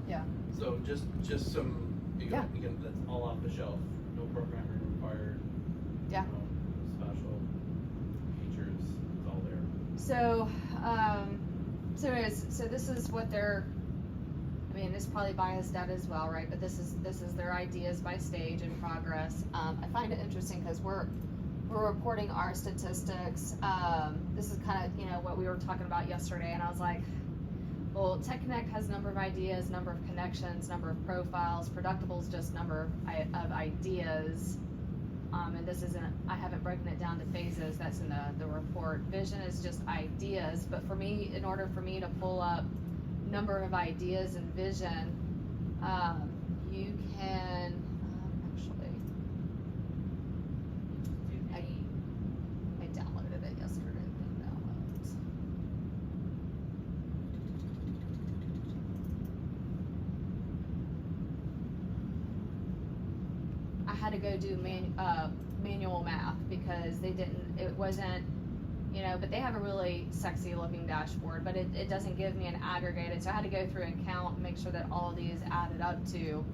Yeah. So just some, Yeah. again, that's all off the shelf, no programming required. Yeah. Special features, it's all there. So, so this is what they're, I mean, it's probably biased data as well, right? But this is their ideas by stage and progress. I find it interesting because we're reporting our statistics. This is kind of, you know, what we were talking about yesterday, and I was like, well, Tech Connect has number of ideas, number of connections, number of profiles. Productible's just number of ideas. And this isn't, I haven't broken it down to phases, that's in the report. Vision is just ideas, but for me, in order for me to pull up number of ideas and vision, you can, actually, I downloaded it yesterday, the downloads. I had to go do manual math because it wasn't, you know, but they have a really sexy looking dashboard, but it doesn't give me an aggregated, so I had to go through and count and make sure that all of these added up to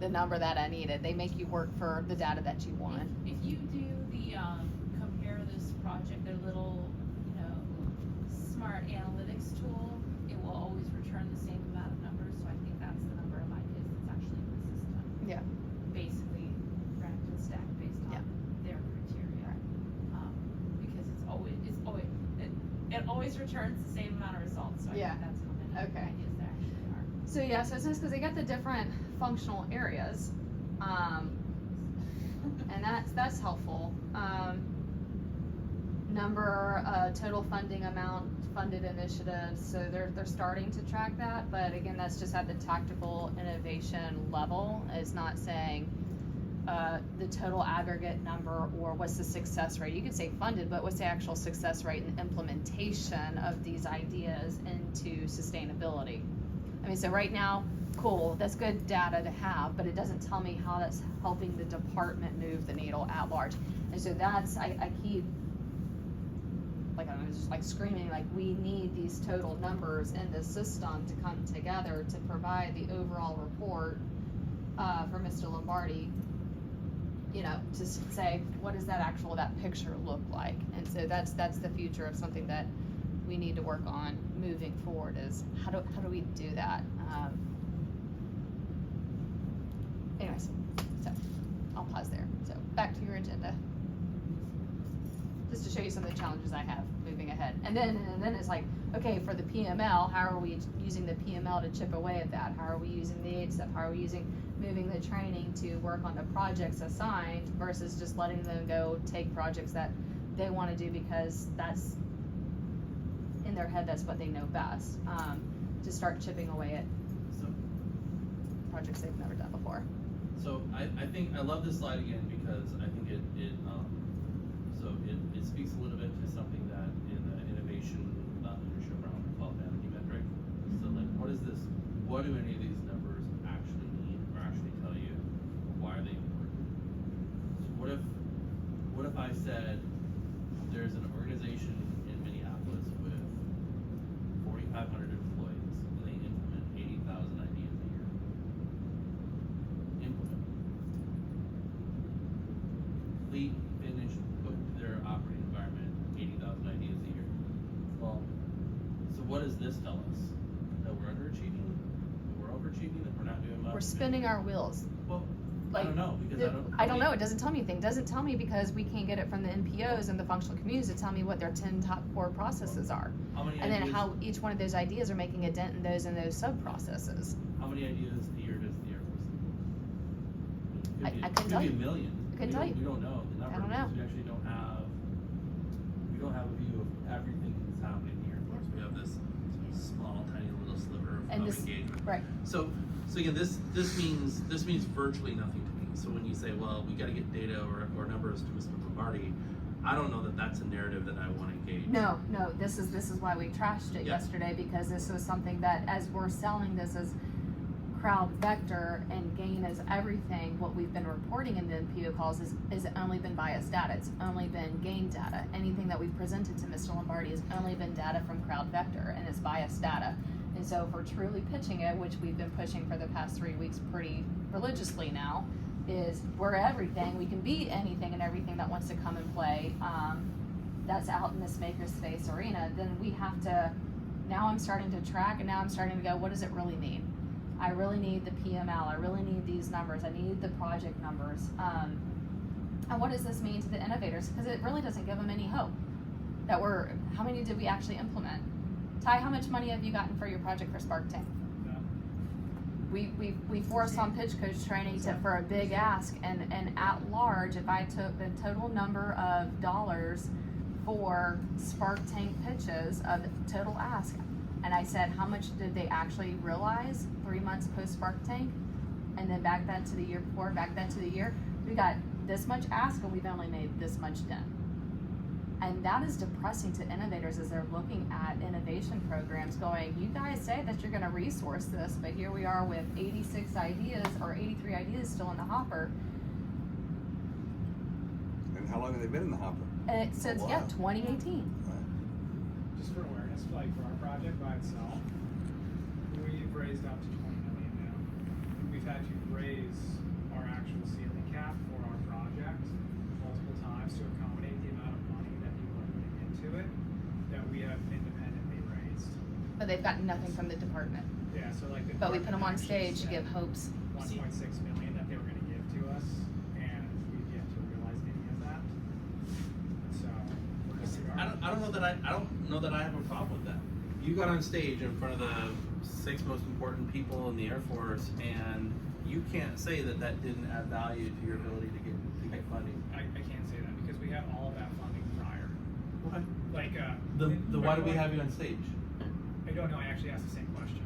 the number that I needed. They make you work for the data that you want. If you do the compare this project, their little, you know, smart analytics tool, it will always return the same amount of numbers, so I think that's the number of ideas that's actually in the system. Yeah. Basically ranked and stacked based on their criteria. Because it always returns the same amount of results, so I think that's how many ideas there actually are. So yeah, so it's nice because they got the different functional areas, and that's helpful. Total funding amount, funded initiatives, so they're starting to track that, but again, that's just at the tactical innovation level. It's not saying the total aggregate number or what's the success rate. You could say funded, but what's the actual success rate in implementation of these ideas into sustainability? I mean, so right now, cool, that's good data to have, but it doesn't tell me how that's helping the department move the needle at large. And so that's, I keep, like, I'm just like screaming, like, we need these total numbers in the system to come together to provide the overall report for Mr. Lombardi, you know, to say, what does that picture look like? And so that's the future of something that we need to work on moving forward, is how do we do that? Anyways, so I'll pause there. So back to your agenda, just to show you some of the challenges I have moving ahead. And then it's like, okay, for the PML, how are we using the PML to chip away at that? How are we using the aid stuff? How are we moving the training to work on the projects assigned versus just letting them go take projects that they want to do because that's in their head, that's what they know best, to start chipping away at projects they've never done before. So I think I love this slide again because I think it speaks a little bit to something that in the innovation leadership round we call vanity metric. So like, what is this? What do any of these numbers actually mean or actually tell you? Why are they important? So what if I said there's an organization in Minneapolis with 4,500 employees and they implement 80,000 ideas a year? Complete, finished, put into their operating environment 80,000 ideas a year. Well, so what does this tell us? That we're underachieving? That we're overachieving? That we're not doing much? We're spinning our wheels. Well, Like, I don't know because I don't know. It doesn't tell me anything. It doesn't tell me because we can't get it from the NPOs and the functional communities to tell me what their 10 top core processes are. How many And then ideas, how each one of those ideas are making a dent in those sub-processes. How many ideas a year does the Air Force do? I couldn't tell Could you. be a million. I couldn't tell you. We don't know the number. I don't know. Because we actually don't have a view of everything that's happening in the Air Force. We have this small, tiny little sliver of engagement. Right. So again, this means virtually nothing to me. So when you say, well, we got to get data or numbers to Mr. Lombardi, I don't know that that's a narrative that I want to engage. No, this is why we trashed it yesterday, because this was something that, as we're selling this as crowd vector and gain as everything, what we've been reporting in the NPO calls is only been biased data. It's only been gain data. Anything that we've presented to Mr. Lombardi has only been data from crowd vector, and it's biased data. And so if we're truly pitching it, which we've been pushing for the past 3 weeks pretty religiously now, is we're everything, we can be anything and everything that wants to come and play, that's out in this makerspace arena, then we have to, now I'm starting to track and now I'm starting to go, what does it really mean? I really need the PML, I really need these numbers, I need the project numbers. And what does this mean to the innovators? Because it really doesn't give them any hope. That how many did we actually implement? Ty, how much money have you gotten for your project for Spark Tank? We forced on pitch coach training for a big ask, and at large, if I took the total number of dollars for Spark Tank pitches of total ask, and I said, how much did they actually realize 3 months post Spark Tank? And then back that to the year before, back that to the year, we got this much ask and we've only made this much done. And that is depressing to innovators as they're looking at innovation programs going, you guys say that you're gonna resource this, but here we are with 86 ideas or 83 ideas still in the hopper. And how long have they been in the hopper? And it says, A yeah, while. 2018. Just for awareness, like for our project by itself, we've raised up to 20 million now. We've had to raise our actual ceiling cap for our project multiple times to accommodate the amount of money that people are putting into it that we have independently raised. But they've gotten nothing from the department. Yeah, so like the But we put them on department actually stage to said give hopes. 1.6 million that they were gonna give to us, and we've yet to realize any of that. So, we're I don't know that I have a problem with that. You got on stage in front of the 6 most important people in the Air Force, and you can't say that didn't add value to your ability to get funding. I can't say that because we had all of that funding prior. Okay. Like, Why do we have you on stage? I don't know, I actually asked the same question.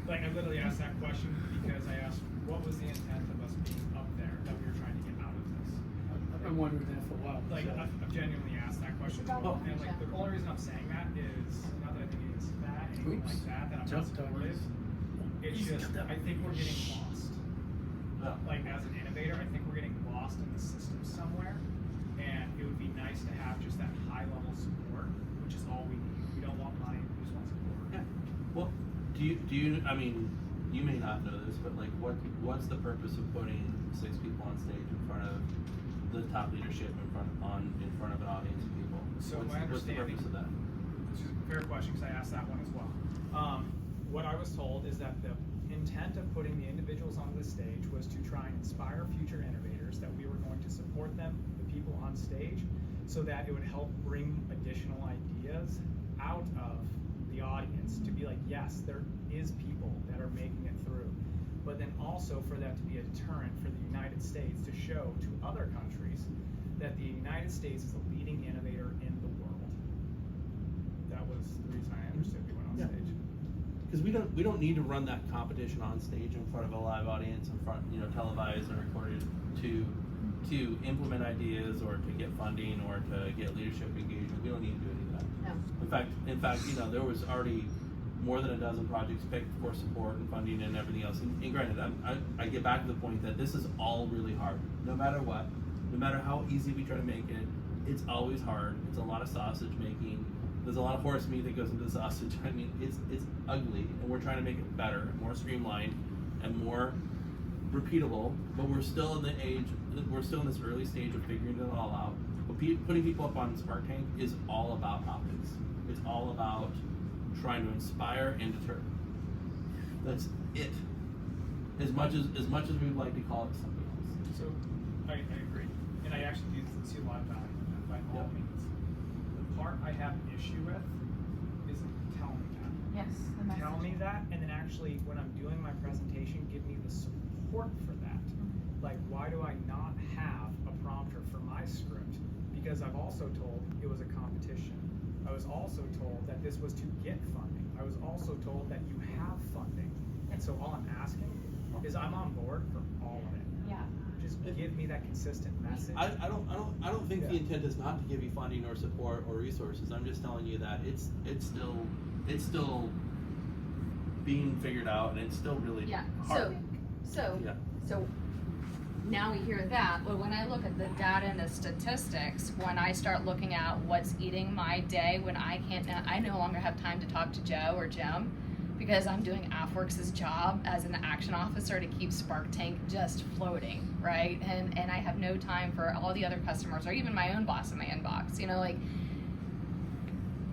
Like, I literally asked that question because I asked, what was the intent of us being up there that we were trying to get out of this? I've been wondering that for a while. Like, I've genuinely asked that question. Oh. And like, the only reason I'm saying that is, not that I think it's that, anything like that, that I'm not supportive. It's just, I think we're getting lost. Oh. Like, as an innovator, I think we're getting lost in the system somewhere. And it would be nice to have just that high level support, which is all we need. We don't want money, we just want support. Yeah. Well, do you? I mean, you may not know this, but like, what's the purpose of putting 6 people on stage in front of the top leadership in front of an audience of people? So what's, my what's the understanding, purpose of that? which is a fair question because I asked that one as well. What I was told is that the intent of putting the individuals on the stage was to try and inspire future innovators, that we were going to support them, the people on stage, so that it would help bring additional ideas out of the audience to be like, yes, there is people that are making it through, but then also for that to be a deterrent for the United States to show to other countries that the United States is a leading innovator in the world. That was the reason I understood we went on Yeah. stage. Because we don't need to run that competition on stage in front of a live audience, in front, televised and recorded, to implement ideas or to get funding or to get leadership engagement. We don't need to do any of that. No. In fact, there was already more than a dozen projects picked for support and funding and everything else. And granted, I get back to the point that this is all really hard. No matter what, no matter how easy we try to make it, it's always hard. It's a lot of sausage making. There's a lot of horse meat that goes into the sausage. I mean, it's ugly, and we're trying to make it better, more streamlined, and more repeatable. But we're still in this early stage of figuring it all out. But putting people up on Spark Tank is all about optics. It's all about trying to inspire and deter. That's it. As much as we would like to call it something else. So I agree, and I actually do see a lot of value in that by all Yeah. means. The part I have an issue with is telling me that. Yes, the message. Tell me that, and then actually, when I'm doing my presentation, give me the support for that. Like, why do I not have a prompter for my script? Because I've also told it was a competition. I was also told that this was to get funding. I was also told that you have funding. And so all I'm asking is I'm on board for all of it. Yeah. Just give me that consistent message. I don't think the Yeah. intent is not to give you funding or support or resources. I'm just telling you that it's still being figured out, and it's still really Yeah, hard. so now we hear that, but when I look at the data and the statistics, when I start looking at what's eating my day, when I no longer have time to talk to Joe or Jim, because I'm doing AFWorks' job as an action officer to keep Spark Tank just floating, right? And I have no time for all the other customers or even my own boss in my inbox. You know, like,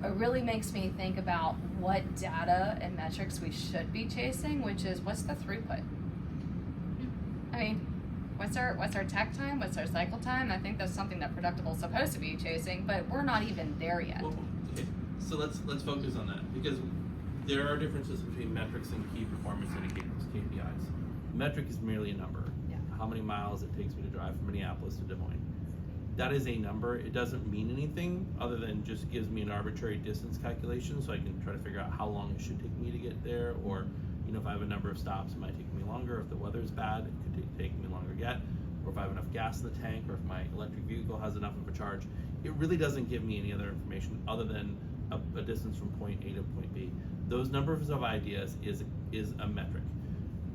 it really makes me think about what data and metrics we should be chasing, which is what's the throughput? I mean, what's our tech time? What's our cycle time? I think that's something that Productable is supposed to be chasing, but we're not even there yet. Well, okay, so let's focus on that, because there are differences between metrics and key performance indicators, KPIs. Metric is merely a number. Yeah. How many miles it takes me to drive from Minneapolis to Des Moines. That is a number. It doesn't mean anything other than just gives me an arbitrary distance calculation, so I can try to figure out how long it should take me to get there, or you know, if I have a number of stops, it might take me longer. If the weather's bad, it could take me longer yet. Or if I have enough gas in the tank, or if my electric vehicle has enough of a charge. It really doesn't give me any other information other than a distance from point A to point B. Those numbers of ideas is a metric.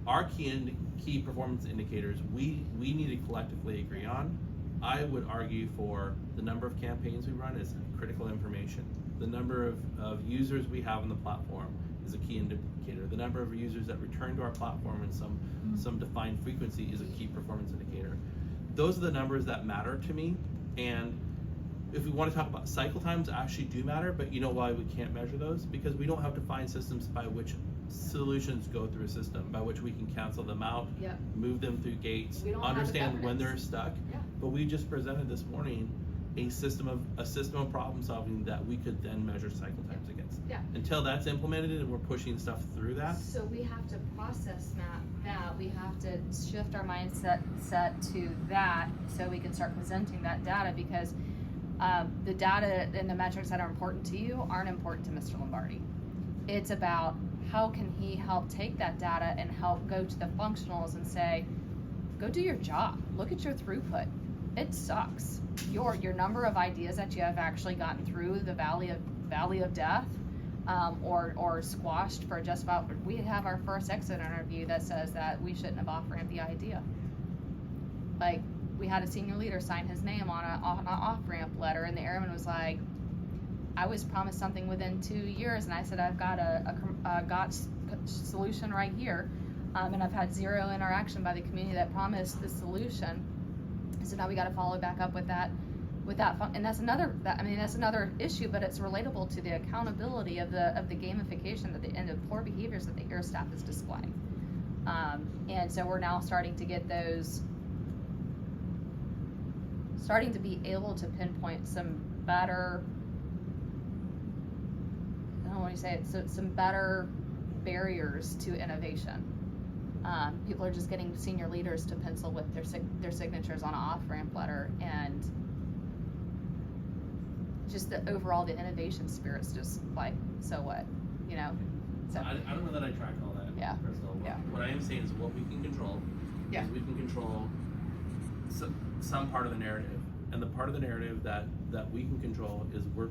Our key performance indicators we need to collectively agree on. I would argue for the number of campaigns we run is critical information. The number of users we have on the platform is a key indicator. The number of users that return to our platform in some defined frequency is a key performance indicator. Those are the numbers that matter to me. And if we want to talk about cycle times, actually do matter, but you know why we can't measure those? Because we don't have defined systems by which solutions go through a system, by which we can cancel them out, Yep. move them through gates, We don't have the understand when they're governance. stuck. Yeah. But we just presented this morning a system of problem solving that we could then measure cycle times against. Yeah. Until that's implemented and we're pushing stuff through that. So we have to process that. We have to shift our mindset to that so we can start presenting that data, because the data and the metrics that are important to you aren't important to Mr. Lombardi. It's about how can he help take that data and help go to the functionals and say, go do your job. Look at your throughput. It sucks. Your number of ideas that you have actually gotten through the valley of death, or squashed for just about. We have our first exit interview that says that we shouldn't have off-ramped the idea. Like, we had a senior leader sign his name on an off-ramp letter, and the airman was like, I was promised something within 2 years, and I said, I've got a GOTS solution right here, and I've had zero interaction by the community that promised the solution. So now we got to follow back up with that, and that's another issue, but it's relatable to the accountability of the gamification and the poor behaviors that the air staff is displaying. And so we're now starting to get those, starting to be able to pinpoint some better, I don't know what you say it, so some better barriers to innovation. People are just getting senior leaders to pencil with their signatures on an off-ramp letter, and just the innovation spirit's just like, so what, you know? So I don't know that I track all that, Yeah. Crystal. Yeah. What I am saying is what we can control. Yeah. Is we can control some part of the narrative, and the part of the narrative that we can control is we're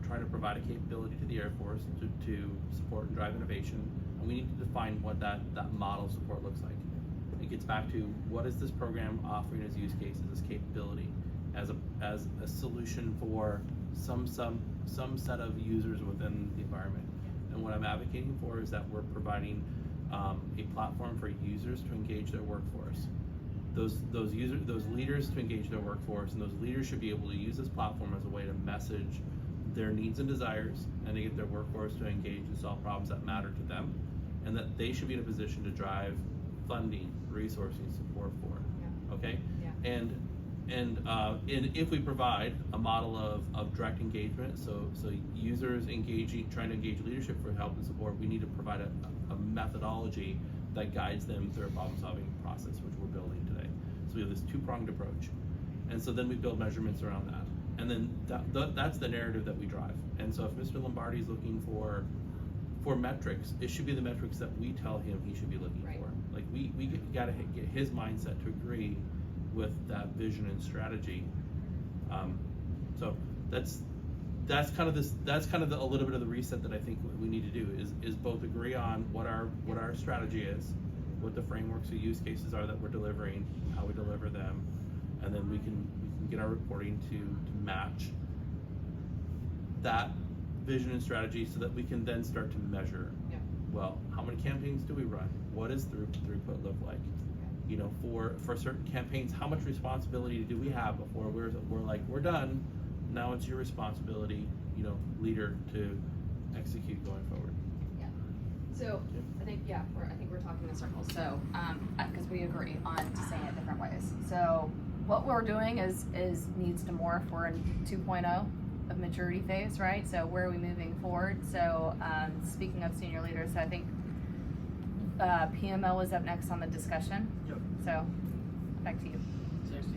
trying to provide a capability to the Air Force to support and drive innovation, and we need to define what that model support looks like. It gets back to what is this program offering as use cases, as capability, as a solution for some set of users within the environment. And what I'm advocating for is that we're providing a platform for users to engage their workforce. Those leaders to engage their workforce, and those leaders should be able to use this platform as a way to message their needs and desires, and to get their workforce to engage and solve problems that matter to them, and that they should be in a position to drive funding, resourcing, support for. Yeah. Okay? Yeah. And if we provide a model of direct engagement, so users trying to engage leadership for help and support, we need to provide a methodology that guides them through a problem-solving process, which we're building today. So we have this two-pronged approach, and so then we build measurements around that, and then that's the narrative that we drive. And so if Mr. Lombardi is looking for metrics, it should be the metrics that we tell him he should be looking Right. for. Like we gotta get his mindset to agree with that vision and strategy. So that's kind of a little bit of the reset that I think we need to do is both agree on what our strategy is, what the frameworks or use cases are that we're delivering, how we deliver them, and then we can get our reporting to match that vision and strategy so that we can then start to measure Yeah. well, how many campaigns do we run? What does throughput look like? You know, for certain campaigns, how much responsibility do we have before we're like, we're done, now it's your responsibility, you know, leader, to execute going forward. So, I think we're talking in circles, so, cause we agree on saying it different ways. So, what we're doing is needs to morph, we're in 2.0 of maturity phase, right? So where are we moving forward? So, speaking of senior leaders, I think, PMO is up next on the discussion. Yep. So, back to you.